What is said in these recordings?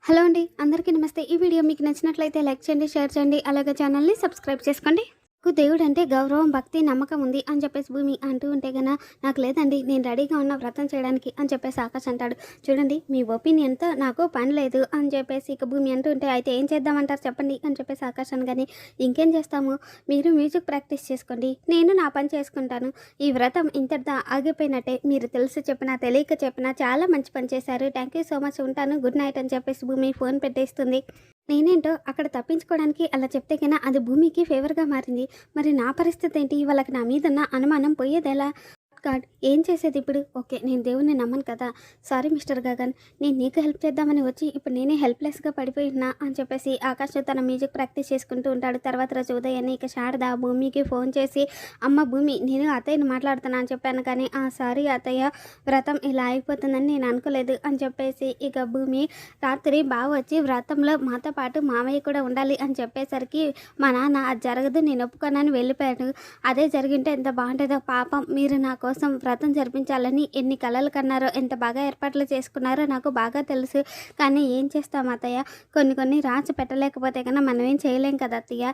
Hello అండి. అందరికీ నమస్తే. ఈ వీడియో మీకు నచ్చినట్లయితే లైక్ చేయండి, షేర్ చేయండి. అలాగే ఛానల్‌ని సబ్స్క్రైబ్ చేసుకోండి. నాకు దేవుడంటే గౌరవం, భక్తి, నమ్మకం ఉంది అని చెప్పేసి భూమి అంటూ ఉంటే నాకు లేదండి, నేను రెడీగా ఉన్న వ్రతం చేయడానికి అని చెప్పేసి ఆకాష్ అంటాడు. చూడండి, మీ ఒపీనియన్‌తో నాకు పని లేదు అని చెప్పేసి ఇక భూమి అంటూ ఉంటే, అయితే ఏం చేద్దామంటారు చెప్పండి అని చెప్పేసి ఆకాష్ అనగానే, ఇంకేం చేస్తాము, మీరు మ్యూజిక్ ప్రాక్టీస్ చేసుకోండి, నేను నా పని చేసుకుంటాను. ఈ వ్రతం ఇంతటితో ఆగిపోయినట్టే. మీరు తెలిసి చెప్పినా తెలియక చెప్పినా చాలా మంచి పని చేశారు. థ్యాంక్ యూ సో మచ్, ఉంటాను, గుడ్ నైట్ అని చెప్పేసి భూమి ఫోన్ పెట్టేస్తుంది. నేనేంటో అక్కడ తప్పించుకోవడానికి అలా చెప్తే అది భూమికి ఫేవర్‌గా మారింది. మరి నా పరిస్థితి ఏంటి? వాళ్ళకి నా మీదున్న అనుమానం పోయేదెలా? గాడ్, ఏం చేసేది ఇప్పుడు? ఓకే, నేను దేవుడిని నమ్మను కదా! సారీ మిస్టర్ గగన్, నేను నీకు హెల్ప్ చేద్దామని వచ్చి ఇప్పుడు నేనే హెల్ప్‌లెస్‌గా పడిపోయి ఉన్నా అని చెప్పేసి ఆకాష్ తన మ్యూజిక్ ప్రాక్టీస్ చేసుకుంటూ ఉంటాడు. తర్వాత రోజు ఉదయాన్నే ఇక శారద భూమికి ఫోన్ చేసి, అమ్మ భూమి, నేను అత్తయ్యని మాట్లాడుతున్నా అని చెప్పాను కానీ, సారీ అత్తయ్య, వ్రతం ఇలా అయిపోతుందని నేను అనుకోలేదు అని చెప్పేసి ఇక భూమి, రాత్రి బావ వచ్చి వ్రతంలో మాతో పాటు మామయ్య కూడా ఉండాలి అని చెప్పేసరికి మా నాన్న అది జరగదు, నేను ఒప్పుకోనని వెళ్ళిపోయాడు. అదే జరిగింటే ఎంత బాగుంటుందో. పాపం, మీరు నా కోసం వ్రతం జరిపించాలని ఎన్ని కలలు కన్నారో, ఎంత బాగా ఏర్పాట్లు చేసుకున్నారో నాకు బాగా తెలుసు. కానీ ఏం చేస్తాం అత్తయ్య, కొన్ని రాసి పెట్టలేకపోతే కన్నా మనం ఏం చేయలేం కదా అత్తయ్య.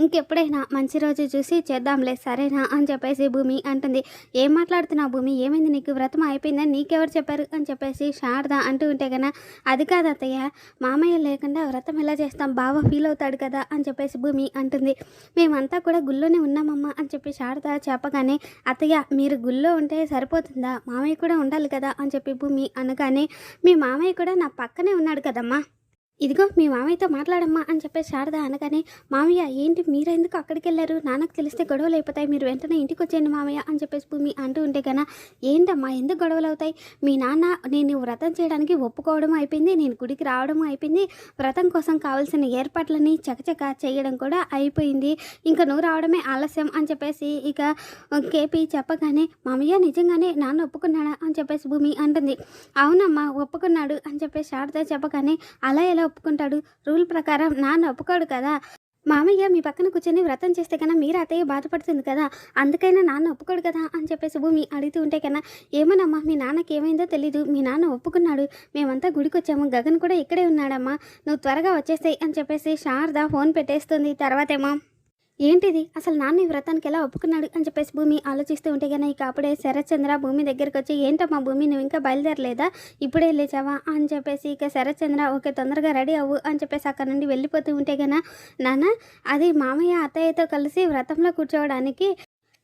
ఇంకెప్పుడైనా మంచి రోజు చూసి చేద్దాంలే, సరేనా అని చెప్పేసి భూమి అంటుంది. ఏం మాట్లాడుతున్నావు భూమి, ఏమైంది నీకు? వ్రతం అయిపోయిందని నీకెవరు చెప్పారు అని చెప్పేసి శారద అంటూ ఉంటే అది కాదు అత్తయ్య, మామయ్య లేకుండా వ్రతం ఎలా చేస్తాం, బావ ఫీల్ అవుతాడు కదా అని చెప్పేసి భూమి అంటుంది. మేమంతా కూడా గుళ్ళోనే ఉన్నామమ్మా అని చెప్పి శారద చెప్పగానే, అత్తయ్య మీరు గుళ్ళో ఉంటే సరిపోతుందా, మామయ్య కూడా ఉండాలి కదా అని చెప్పి భూమి అనగానే, మీ మామయ్య కూడా నా పక్కనే ఉన్నాడు కదమ్మా, ఇదిగో మీ మామయ్యతో మాట్లాడమ్మా అని చెప్పేసి శారద అనగానే, మామయ్య ఏంటి మీరెందుకు అక్కడికి వెళ్ళారు, నాన్నకు తెలిస్తే గొడవలు అయిపోతాయి, మీరు వెంటనే ఇంటికి వచ్చేయండి మామయ్య అని చెప్పేసి భూమి అంటూ ఉంటే ఏంటమ్మా ఎందుకు గొడవలు అవుతాయి, మీ నాన్న నేను వ్రతం చేయడానికి ఒప్పుకోవడం అయిపోయింది, నేను గుడికి రావడం అయిపోయింది, వ్రతం కోసం కావాల్సిన ఏర్పాట్లని చకచక చేయడం కూడా అయిపోయింది, ఇంకా నువ్వు రావడమే ఆలస్యం అని చెప్పేసి ఇక కేపీ చెప్పగానే, మామయ్య నిజంగానే నాన్న ఒప్పుకున్నాడా అని చెప్పేసి భూమి అంటుంది. అవునమ్మా ఒప్పుకున్నాడు అని చెప్పేసి శారద చెప్పగానే, అలా ఎలా ఒప్పుకుంటాడు, రూల్ ప్రకారం నాన్న ఒప్పుకోడు కదా, మామయ్య మీ పక్కన కూర్చొని వ్రతం చేస్తే మీరు అత్తయ్య బాధపడుతుంది కదా, అందుకైనా నాన్న ఒప్పుకోడు కదా అని చెప్పేసి భూమి అడుగుతూ ఉంటే ఏమోనమ్మా, మీ నాన్నకి ఏమైందో తెలీదు, మీ నాన్న ఒప్పుకున్నాడు, మేమంతా గుడికి వచ్చాము, గగన్ కూడా ఇక్కడే ఉన్నాడమ్మా, నువ్వు త్వరగా వచ్చేస్తాయి అని చెప్పేసి శారద ఫోన్ పెట్టేస్తుంది. తర్వాతేమో, ఏంటిది అసలు నాన్న ఈ వ్రతానికి ఎలా ఒప్పుకున్నాడు అని చెప్పేసి భూమి ఆలోచిస్తూ ఉంటే ఇక అప్పుడే శరత్చంద్ర భూమి దగ్గరికి వచ్చి, ఏంటమ్మా భూమి నువ్వు ఇంకా బయలుదేరలేదా, ఇప్పుడే లేచావా అని చెప్పేసి ఇక శరత్చంద్ర, ఓకే తొందరగా రెడీ అవ్వు అని చెప్పేసి అక్కడ నుండి వెళ్ళిపోతూ ఉంటే నాన్న, అది మామయ్య అత్తయ్యతో కలిసి వ్రతంలో కూర్చోవడానికి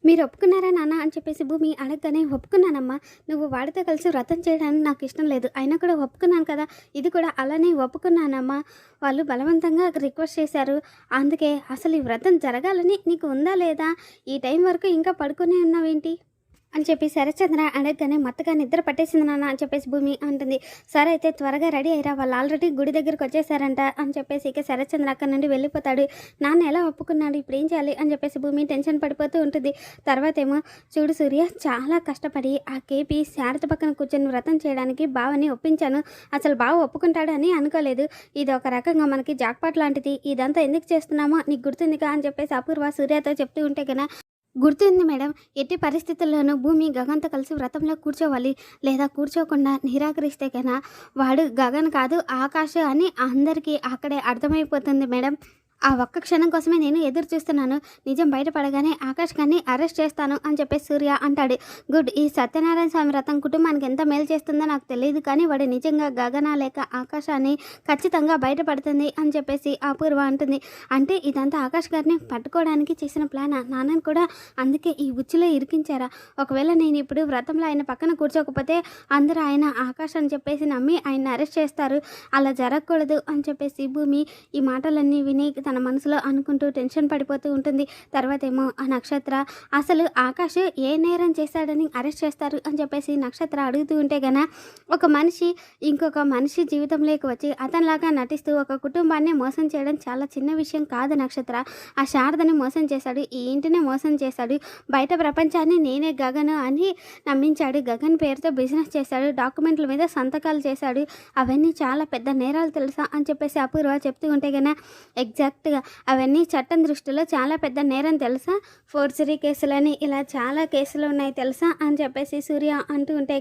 మీరు ఒప్పుకున్నారా నాన్న అని చెప్పేసి భూమి అడగగానే, ఒప్పుకున్నానమ్మా, నువ్వు వాడితో కలిసి వ్రతం చేయడానికి నాకు ఇష్టం లేదు, అయినా కూడా ఒప్పుకున్నాను కదా, ఇది కూడా అలానే ఒప్పుకున్నానమ్మా, వాళ్ళు బలవంతంగా రిక్వెస్ట్ చేశారు, అందుకే అసలు ఈ వ్రతం జరగాలని నీకు ఉందా లేదా, ఈ టైం వరకు ఇంకా పడుకునే ఉన్నావేంటి అని చెప్పి శరత్చంద్ర అడగగానే, మత్తగా నిద్ర పట్టేసింది నాన్న అని చెప్పేసి భూమి అంటుంది. సరే అయితే త్వరగా రెడీ అయ్యారా, వాళ్ళు ఆల్రెడీ గుడి దగ్గరికి వచ్చేసారంట అని చెప్పేసి ఇక శరత్చంద్ర అక్కడ నుండి వెళ్ళిపోతాడు. నాన్న ఎలా ఒప్పుకున్నాడు, ఇప్పుడు ఏం చేయాలి అని చెప్పేసి భూమి టెన్షన్ పడిపోతూ ఉంటుంది. తర్వాత ఏమో, చూడు సూర్య, చాలా కష్టపడి ఆ కేపీ శారద పక్కన కూర్చొని వ్రతం చేయడానికి బావని ఒప్పించాను, అసలు బావ ఒప్పుకుంటాడని అనుకోలేదు, ఇది ఒక రకంగా మనకి జాక్పాట్ లాంటిది, ఇదంతా ఎందుకు చేస్తున్నామో నీకు గుర్తుందిగా అని చెప్పేసి అపూర్వ సూర్యతో చెప్తూ ఉంటే గుర్తుంది మేడం, ఎట్టి పరిస్థితుల్లోనూ భూమి గగన్తో కలిసి వ్రతంలో కూర్చోవాలి, లేదా కూర్చోకుండా నిరాకరిస్తే వాడు గగన్ కాదు ఆకాష్ అని అందరికీ అక్కడే అర్థమైపోతుంది మేడం, ఆ ఒక్క క్షణం కోసమే నేను ఎదురు చూస్తున్నాను, నిజం బయటపడగానే ఆకాష్ గారిని అరెస్ట్ చేస్తాను అని చెప్పేసి సూర్య అంటాడు. గుడ్, ఈ సత్యనారాయణ స్వామి వ్రతం కుటుంబానికి ఎంత మేలు చేస్తుందో నాకు తెలియదు, కానీ వాడు నిజంగా గగన లేక ఆకాశాన్ని ఖచ్చితంగా బయటపడుతుంది అని చెప్పేసి అపూర్వ అంటుంది. అంటే ఇదంతా ఆకాష్ గారిని పట్టుకోవడానికి చేసిన ప్లానా, నాన్నని కూడా అందుకే ఈ ఉచ్చులో ఇరికించారా, ఒకవేళ నేను ఇప్పుడు వ్రతంలో ఆయన పక్కన కూర్చోకపోతే అందరూ ఆయన ఆకాష్ అని చెప్పేసి నమ్మి ఆయన అరెస్ట్ చేస్తారు, అలా జరగకూడదు అని చెప్పేసి భూమి ఈ మాటలన్నీ విని తన మనసులో అనుకుంటూ టెన్షన్ పడిపోతూ ఉంటుంది. తర్వాత ఏమో ఆ నక్షత్ర, అసలు ఆకాష్ ఏ నేరం చేశాడని అరెస్ట్ చేస్తారు అని చెప్పేసి నక్షత్ర అడుగుతూ ఉంటే ఒక మనిషి ఇంకొక మనిషి జీవితంలోకి వచ్చి అతనిలాగా నటిస్తూ ఒక కుటుంబాన్ని మోసం చేయడం చాలా చిన్న విషయం కాదు నక్షత్ర, ఆ శారదని మోసం చేశాడు, ఈ ఇంటిని మోసం చేశాడు, బయట ప్రపంచాన్ని నేనే గగన్ అని నమ్మించాడు, గగన్ పేరుతో బిజినెస్ చేశాడు, డాక్యుమెంట్ల మీద సంతకాలు చేశాడు, అవన్నీ చాలా పెద్ద నేరాలు తెలుసా అని చెప్పేసి అపూర్వ చెప్తూ ఉంటే ఎగ్జాక్ట్గా అవన్నీ చట్టం దృష్టిలో చాలా పెద్ద నేరం తెలుసా, ఫోర్జరీ కేసులని ఇలా చాలా కేసులు ఉన్నాయి తెలుసా అని చెప్పేసి సూర్య అంటూ ఉంటే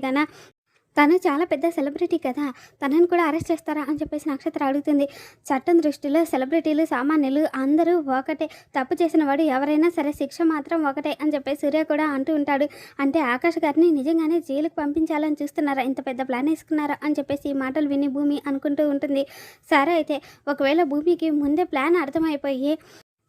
తను చాలా పెద్ద సెలబ్రిటీ కదా! తనని కూడా అరెస్ట్ చేస్తారా? అని చెప్పేసి నక్షత్ర అడుగుతుంది. చట్టం దృష్టిలో సెలబ్రిటీలు, సామాన్యులు అందరూ ఒకటే. తప్పు చేసిన వాడు ఎవరైనా సరే శిక్ష మాత్రం ఒకటే అని చెప్పేసి సూర్య కూడా అంటూ ఉంటాడు. అంటే ఆకాష్ గారిని నిజంగానే జైలుకి పంపించాలని చూస్తున్నారా? ఇంత పెద్ద ప్లాన్ ఏసుకున్నారా? అని చెప్పేసి ఈ మాటలు విని భూమి అనుకుంటూ ఉంటుంది. సరే అయితే ఒకవేళ భూమికి ముందే ప్లాన్ అర్థమైపోయి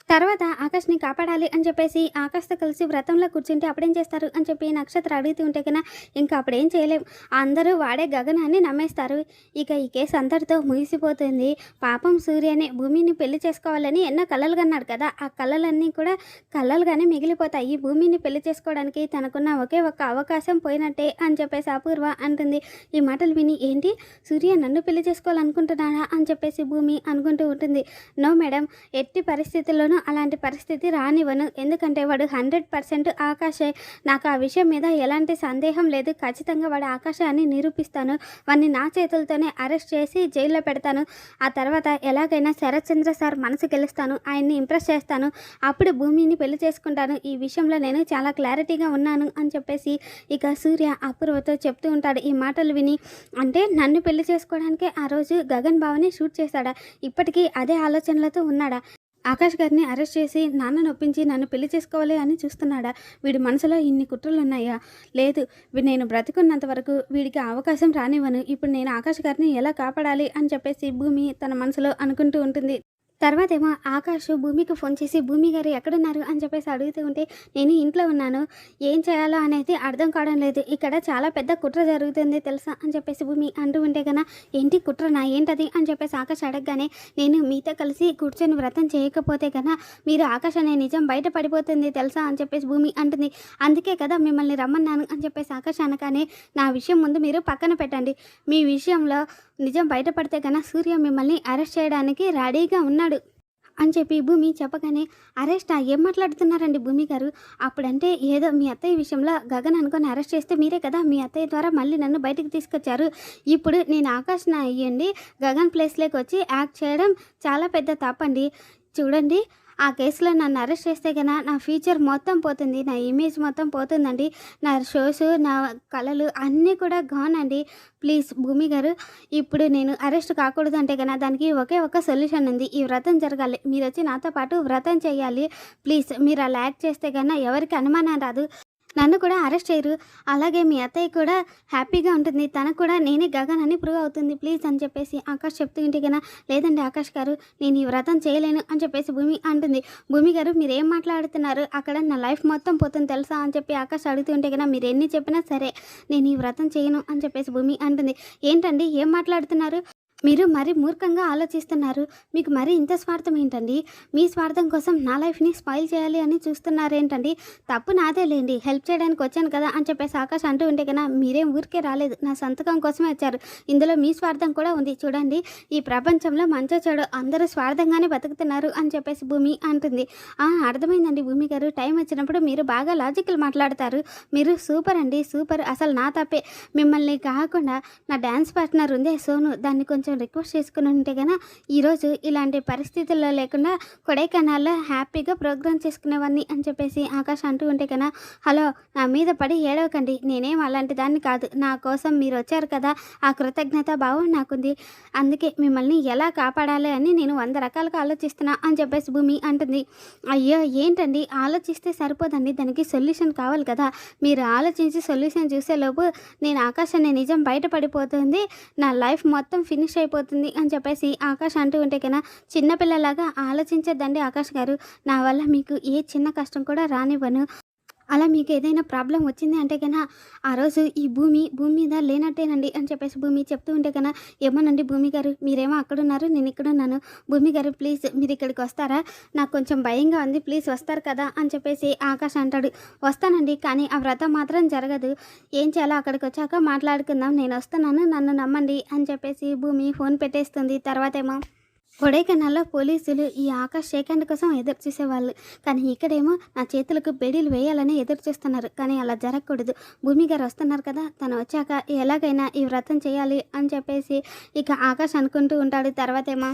తర్వాత ఆకాష్‌ని కాపాడాలి అని చెప్పేసి ఆకాష్‌తో కలిసి వ్రతంలో కూర్చుంటే అప్పుడేం చేస్తారు? అని చెప్పి నక్షత్ర అడుగుతూ ఉంటే కన్నా ఇంకా అప్పుడేం చేయలేం. అందరూ వాడే గగన్ అని నమ్మేస్తారు. ఇక ఈ కేసు అంతటితో ముగిసిపోతుంది. పాపం సూర్యని భూమిని పెళ్లి చేసుకోవాలని ఎన్నో కలలు కన్నాడు కదా! ఆ కలలన్నీ కూడా కలలుగానే మిగిలిపోతాయి. భూమిని పెళ్లి చేసుకోవడానికి తనకున్న ఒకే ఒక్క అవకాశం పోయినట్టే అని చెప్పేసి అపూర్వ అంటుంది. ఈ మాటలు విని ఏంటి సూర్య నన్ను పెళ్లి చేసుకోవాలనుకుంటున్నాడా? అని చెప్పేసి భూమి అనుకుంటూ ఉంటుంది. నో మేడం, ఎట్టి పరిస్థితుల్లోనూ అలాంటి పరిస్థితి రానివ్వను. ఎందుకంటే వాడు 100% ఆకాశే. నాకు ఆ విషయం మీద ఎలాంటి సందేహం లేదు. ఖచ్చితంగా వాడు ఆకాశే అని నిరూపిస్తాను. వాడిని నా చేతులతోనే అరెస్ట్ చేసి జైల్లో పెడతాను. ఆ తర్వాత ఎలాగైనా శరత్చంద్ర సార్ మనసు గెలుస్తాను. ఆయన్ని ఇంప్రెస్ చేస్తాను. అప్పుడు భూమిని పెళ్లి చేసుకుంటాను. ఈ విషయంలో నేను చాలా క్లారిటీగా ఉన్నాను అని చెప్పేసి ఇక సూర్య అపూర్వతో చెప్తూ ఉంటాడు. ఈ మాటలు విని అంటే నన్ను పెళ్లి చేసుకోవడానికే ఆ రోజు గగన్ బావని షూట్ చేశాడా? ఇప్పటికీ అదే ఆలోచనలతో ఉన్నాడా? ఆకాష్ గారిని అరెస్ట్ చేసి నాన్న నొప్పించి నన్ను పెళ్లి చేసుకోవాలి అని చూస్తున్నాడా? వీడి మనసులో ఇన్ని కుట్రలున్నాయా? లేదు, నేను బ్రతికున్నంత వరకు వీడికి అవకాశం రానివ్వను. ఇప్పుడు నేను ఆకాష్ గారిని ఎలా కాపాడాలి అని చెప్పేసి భూమి తన మనసులో అనుకుంటూ ఉంటుంది. తర్వాతేమో ఆకాష్ భూమికి ఫోన్ చేసి భూమి గారు ఎక్కడున్నారు అని చెప్పేసి అడుగుతూ ఉంటే నేను ఇంట్లో ఉన్నాను. ఏం చేయాలో అనేది అర్థం కావడం లేదు. ఇక్కడ చాలా పెద్ద కుట్ర జరుగుతుంది తెలుసా అని చెప్పేసి భూమి అంటూ ఉంటే కన్నా ఏంటి కుట్రనా ఏంటది అని చెప్పేసి ఆకాష్ అడగగానే నేను మీతో కలిసి కూర్చొని వ్రతం చేయకపోతే కన్నా మీరు ఆకాష్ అనే నిజం బయట పడిపోతుంది తెలుసా అని చెప్పేసి భూమి అంటుంది. అందుకే కదా మిమ్మల్ని రమ్మన్నాను అని చెప్పేసి ఆకాష్ అనగానే నా విషయం ముందు మీరు పక్కన పెట్టండి. మీ విషయంలో నిజం బయటపడితే కన్నా సూర్య మిమ్మల్ని అరెస్ట్ చేయడానికి రెడీగా ఉన్నాడు అని చెప్పి భూమి చెప్పగానే అరెస్టా? ఏం మాట్లాడుతున్నారండి భూమి గారు? అప్పుడంటే ఏదో మీ అత్తయ్య విషయంలో గగన్ అనుకొని అరెస్ట్ చేస్తే మీరే కదా మీ అత్తయ్య ద్వారా మళ్ళీ నన్ను బయటకు తీసుకొచ్చారు. ఇప్పుడు నేను ఆకాష్ని అయ్యండి గగన్ ప్లేస్లోకి వచ్చి యాక్ట్ చేయడం చాలా పెద్ద తప్పండి. చూడండి ఆ కేసులో నన్ను అరెస్ట్ చేస్తే కన్నా నా ఫ్యూచర్ మొత్తం పోతుంది. నా ఇమేజ్ మొత్తం పోతుందండి. నా షోస్ నా కళలు అన్నీ కూడా గాన్ అండి. ప్లీజ్ భూమి గారు ఇప్పుడు నేను అరెస్ట్ కాకూడదు అంటే కన్నా దానికి ఒకే ఒక సొల్యూషన్ ఉంది. ఈ వ్రతం జరగాలి. మీరు వచ్చి నాతో పాటు వ్రతం చేయాలి. ప్లీజ్ మీరు అలా యాక్ట్ చేస్తే కన్నా ఎవరికి అనుమానం రాదు. నన్ను కూడా అరెస్ట్ చేయరు. అలాగే మీ అత్తయ్య కూడా హ్యాపీగా ఉంటుంది. తనకు కూడా నేనే గగన్ అని ప్రూవ్ అవుతుంది ప్లీజ్ అని చెప్పేసి ఆకాష్ చెప్తూ ఉంటే కన్నా లేదండి ఆకాష్ గారు నేను ఈ వ్రతం చేయలేను అని చెప్పేసి భూమి అంటుంది. భూమి గారు మీరేం మాట్లాడుతున్నారు? అక్కడ నా లైఫ్ మొత్తం పోతుంది తెలుసా అని చెప్పి ఆకాష్ అడుగుతుంటే కన్నా మీరు ఎన్ని చెప్పినా సరే నేను ఈ వ్రతం చేయను అని చెప్పేసి భూమి అంటుంది. ఏంటండి ఏం మాట్లాడుతున్నారు? మీరు మరీ మూర్ఖంగా ఆలోచిస్తున్నారు. మీకు మరీ ఇంత స్వార్థం ఏంటండి? మీ స్వార్థం కోసం నా లైఫ్ని స్పాయిల్ చేయాలి అని చూస్తున్నారేంటండి? తప్పు నాదే లేండి, హెల్ప్ చేయడానికి వచ్చాను కదా అని చెప్పేసి ఆకాష్ అంటూ ఉంటే కన్నా మీరేం ఊరికే రాలేదు, నా సంతకం కోసమే వచ్చారు. ఇందులో మీ స్వార్థం కూడా ఉంది. చూడండి ఈ ప్రపంచంలో మంచో చెడు అందరూ స్వార్థంగానే బతుకుతున్నారు అని చెప్పేసి భూమి అంటుంది. అర్థమైందండి భూమి గారు, టైం వచ్చినప్పుడు మీరు బాగా లాజికల్ మాట్లాడతారు. మీరు సూపర్ అండి సూపర్. అసలు నా తప్పే. మిమ్మల్ని కాకుండా నా డ్యాన్స్ పార్ట్నర్ ఉందే సోను, దాన్ని కొంచెం రిక్వెస్ట్ చేసుకుని ఉంటే కన్నా ఈరోజు ఇలాంటి పరిస్థితుల్లో లేకుండా కొడైకెనాల్లో హ్యాపీగా ప్రోగ్రామ్ చేసుకునేవాడిని అని చెప్పేసి ఆకాష్ అంటూ ఉంటే కన్నా హలో నా మీద పడి ఏడవకండి, నేనేం అలాంటి దాన్ని కాదు. నా కోసం మీరు వచ్చారు కదా ఆ కృతజ్ఞత భావం నాకుంది. అందుకే మిమ్మల్ని ఎలా కాపాడాలి అని నేను 100 రకాలుగా ఆలోచిస్తున్నా అని చెప్పేసి భూమి అంటుంది. అయ్యో ఏంటండి ఆలోచిస్తే సరిపోదండి, దానికి సొల్యూషన్ కావాలి కదా. మీరు ఆలోచించి సొల్యూషన్ చూసేలోపు నేను ఆకాష్ అనే నిజం బయటపడిపోతుంది, నా లైఫ్ మొత్తం ఫినిష్ అయిపోతుంది అని చెప్పేసి ఆకాష్ అంటూ ఉంటే కన్నా చిన్నపిల్లలాగా ఆలోచించద్దండి ఆకాష్ గారు. నా వల్ల మీకు ఏ చిన్న కష్టం కూడా రానివ్వను. అలా మీకు ఏదైనా ప్రాబ్లం వచ్చింది అంటే కన్నా ఆ రోజు ఈ భూమి మీద లేనట్టేనండి అని చెప్పేసి భూమి చెప్తూ ఉంటే కన్నా ఏమోనండి భూమి గారు, మీరేమో అక్కడున్నారు నేను ఇక్కడున్నాను. భూమి గారు ప్లీజ్ మీరు ఇక్కడికి వస్తారా? నాకు కొంచెం భయంగా ఉంది, ప్లీజ్ వస్తారు కదా అని చెప్పేసి ఆకాష్ అంటాడు. వస్తానండి, కానీ ఆ వ్రతం మాత్రం జరగదు. ఏం చేయాలో అక్కడికి వచ్చాక మాట్లాడుకుందాం, నేను వస్తున్నాను, నన్ను నమ్మండి అని చెప్పేసి భూమి ఫోన్ పెట్టేస్తుంది. తర్వాతేమో కొడైకెనాల్లో పోలీసులు ఈ ఆకాష్ షేక్ కోసం ఎదురు చూసేవాళ్ళు, కానీ ఇక్కడేమో నా చేతులకు బెడీలు వేయాలని ఎదురు చూస్తున్నారు. కానీ అలా జరగకూడదు. భూమి గారు వస్తున్నారు కదా, తను వచ్చాక ఎలాగైనా ఈ వ్రతం చేయాలి అని చెప్పేసి ఇక ఆకాష్ అనుకుంటూ ఉంటాడు. తర్వాతేమో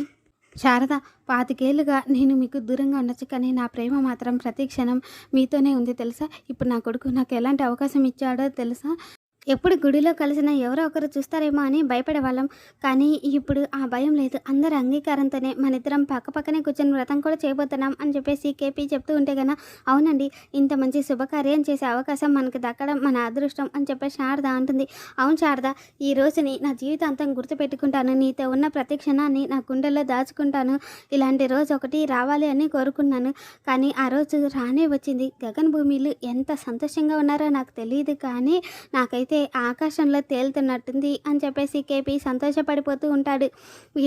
శారద 25 ఏళ్ళుగా నేను మీకు దూరంగా ఉండొచ్చు, కానీ నా ప్రేమ మాత్రం ప్రతి క్షణం మీతోనే ఉంది తెలుసా. ఇప్పుడు నా కొడుకు నాకు ఎలాంటి అవకాశం ఇచ్చాడో తెలుసా. ఎప్పుడు గుడిలో కలిసినా ఎవరో ఒకరు చూస్తారేమో అని భయపడేవాళ్ళం. కానీ ఇప్పుడు ఆ భయం లేదు. అందరి అంగీకారంతోనే మనిద్దరం పక్కపక్కనే కూర్చొని వ్రతం కూడా చేయబోతున్నాం అని చెప్పేసి కేపీ చెప్తూ ఉంటే గన, అవునండి, ఇంత మంచి శుభకార్యం చేసే అవకాశం మనకు దక్కడం మన అదృష్టం అని చెప్పేసి శారద అంటుంది. అవును శారద, ఈ రోజుని నా జీవితాంతం గుర్తుపెట్టుకుంటాను. నీతో ఉన్న ప్రతి క్షణాన్ని నా గుండెల్లో దాచుకుంటాను. ఇలాంటి రోజు ఒకటి రావాలి అని కోరుకున్నాను. కానీ ఆ రోజు రానే వచ్చింది. గగన్ భూమిలు ఎంత సంతోషంగా ఉన్నారో నాకు తెలియదు, కానీ నాకైతే ఆకాశంలో తేలుతున్నట్టుంది అని చెప్పేసి కేపీ సంతోషపడిపోతూ ఉంటాడు.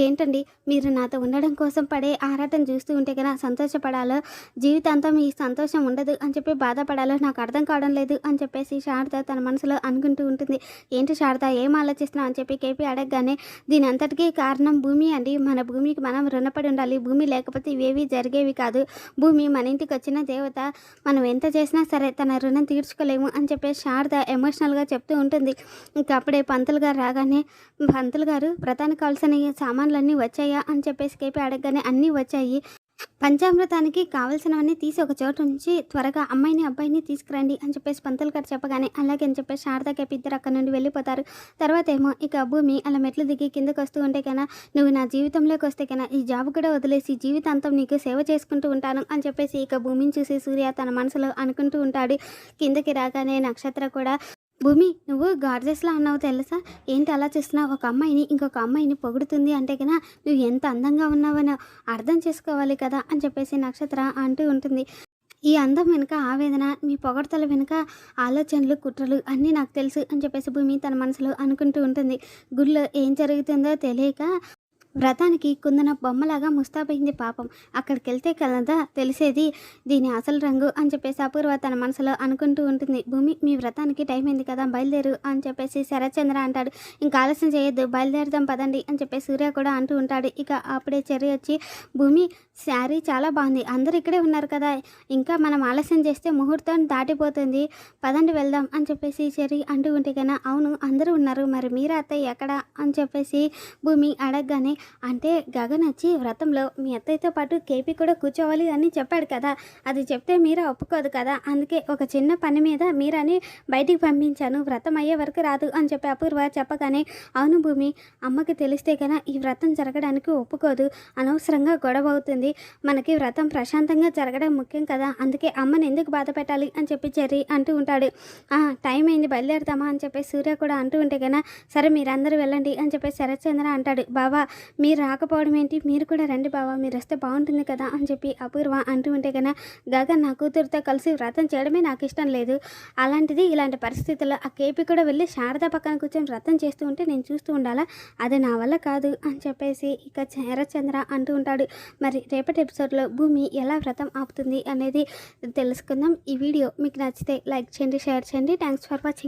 ఏంటండి, మీరు నాతో ఉండడం కోసం పడే ఆరాటం చూస్తూ ఉంటే కన్నా సంతోషపడాలో, జీవితాంతం ఈ సంతోషం ఉండదు అని చెప్పి బాధపడాలో నాకు అర్థం కావడం లేదు అని చెప్పేసి శారద తన మనసులో అనుకుంటూ ఉంటుంది. ఏంటి శారద, ఏం ఆలోచిస్తున్నావు అని చెప్పి కేపీ అడగగానే, దీని అంతటికీ కారణం భూమి అండి. మన భూమికి మనం రుణపడి ఉండాలి. భూమి లేకపోతే ఇవేవి జరిగేవి కాదు. భూమి మన ఇంటికి వచ్చిన దేవత. మనం ఎంత చేసినా సరే తన రుణం తీర్చుకోలేము అని చెప్పేసి శారద ఎమోషనల్గా చెప్తూ ఉంటుంది. ఇంకా అప్పుడే పంతులు గారు రాగానే, పంతులు గారు, వ్రతానికి కావాల్సిన సామాన్లన్నీ వచ్చాయా అని చెప్పేసి కేపీ అడగగానే అన్నీ వచ్చాయి. పంచామృతానికి కావాల్సినవన్నీ తీసి ఒక చోటు నుంచి త్వరగా అమ్మాయిని అబ్బాయిని తీసుకురండి అని చెప్పేసి పంతులు గారు చెప్పగానే అలాగే అని చెప్పేసి శారద కేపీ ఇద్దరు అక్కడ నుండి వెళ్ళిపోతారు. తర్వాత ఏమో ఇక భూమి అలా మెట్లు దిగి కిందకు వస్తూ ఉంటే కన్నా, నువ్వు నా జీవితంలోకి వస్తే కన్నా ఈ జాబ్ కూడా వదిలేసి జీవితాంతం నీకు సేవ చేసుకుంటూ ఉంటాను అని చెప్పేసి ఇక భూమిని చూసి సూర్య తన మనసులో అనుకుంటూ ఉంటాడు. కిందకి రాగానే నక్షత్ర కూడా, భూమి, నువ్వు గార్జెస్లా ఉన్నావు తెలుసా? ఏంటి అలా చూస్తున్నావు? ఒక అమ్మాయిని ఇంకొక అమ్మాయిని పొగుడుతుంది అంటే కన్నా నువ్వు ఎంత అందంగా ఉన్నావని అర్థం చేసుకోవాలి కదా అని చెప్పేసి నక్షత్ర అంటూ ఉంటుంది. ఈ అందం వెనుక ఆవేదన, మీ పొగడ్తల వెనుక ఆలోచనలు, కుట్రలు అన్నీ నాకు తెలుసు అని చెప్పేసి భూమి తన మనసులో అనుకుంటూ ఉంటుంది. గుడిలో ఏం జరుగుతుందో తెలియక వ్రతానికి కుందన బొమ్మలాగా ముస్తాబైంది పాపం. అక్కడికి వెళ్తే కదా తెలిసేది దీని అసలు రంగు అని చెప్పేసి అపూర్వ తన మనసులో అనుకుంటూ ఉంటుంది. భూమి, మీ వ్రతానికి టైం అయింది కదా, బయలుదేరు అని చెప్పేసి శరత్చంద్ర అంటాడు. ఇంకా ఆలస్యం చేయొద్దు, బయలుదేరదాం పదండి అని చెప్పేసి సూర్య కూడా అంటూ ఉంటాడు. ఇక అప్పుడే చెర్రి వచ్చి, భూమి, శారీ చాలా బాగుంది, అందరు ఇక్కడే ఉన్నారు కదా, ఇంకా మనం ఆలస్యం చేస్తే ముహూర్తం దాటిపోతుంది, పదండి వెళ్దాం అని చెప్పేసి చెర్రి అంటూ ఉంటే కన్నా, అవును అందరూ ఉన్నారు, మరి మీరా అత్తయ్య ఎక్కడ అని చెప్పేసి భూమి అడగగానే, అంటే గగన్ వచ్చి వ్రతంలో మీ అత్తయ్యతో పాటు కేపీ కూడా కూర్చోవాలి అని చెప్పాడు కదా, అది చెప్తే మీరా ఒప్పుకోదు కదా, అందుకే ఒక చిన్న పని మీద మీరాని బయటికి పంపించాను, వ్రతం అయ్యే వరకు రాదు అని చెప్పి అపూర్వ చెప్పగానే, అవును భూమి, అమ్మకి తెలిస్తే కన్నా ఈ వ్రతం జరగడానికి ఒప్పుకోదు, అనవసరంగా గొడవ అవుతుంది, మనకి వ్రతం ప్రశాంతంగా జరగడం ముఖ్యం కదా, అందుకే అమ్మని ఎందుకు బాధ పెట్టాలి అని చెప్పి చెర్రి అంటూ ఉంటాడు. టైం అయింది, బయలుదేరుతామా అని చెప్పి సూర్య కూడా అంటూ ఉంటే కన్నా, సరే మీరందరూ వెళ్ళండి అని చెప్పి శరత్చంద్ర అంటాడు. బావా, మీరు రాకపోవడం ఏంటి, మీరు కూడా రండి బావా, మీరు వస్తే బాగుంటుంది కదా అని చెప్పి అపూర్వ అంటూ ఉంటే కన్నా, గగన్ నా కూతురుతో కలిసి వ్రతం చేయడమే నాకు ఇష్టం లేదు, అలాంటిది ఇలాంటి పరిస్థితుల్లో ఆ కేపీ కూడా వెళ్ళి శారద పక్కన కూర్చొని వ్రతం చేస్తూ ఉంటే నేను చూస్తూ ఉండాలా, అది నా వల్ల కాదు అని చెప్పేసి ఇక శరత్చంద్ర అంటూ ఉంటాడు. మరి రేపటి ఎపిసోడ్లో భూమి ఎలా వ్రతం ఆపుతుంది అనేది తెలుసుకుందాం. ఈ వీడియో మీకు నచ్చితే లైక్ చేయండి, షేర్ చేయండి. Thanks for watching.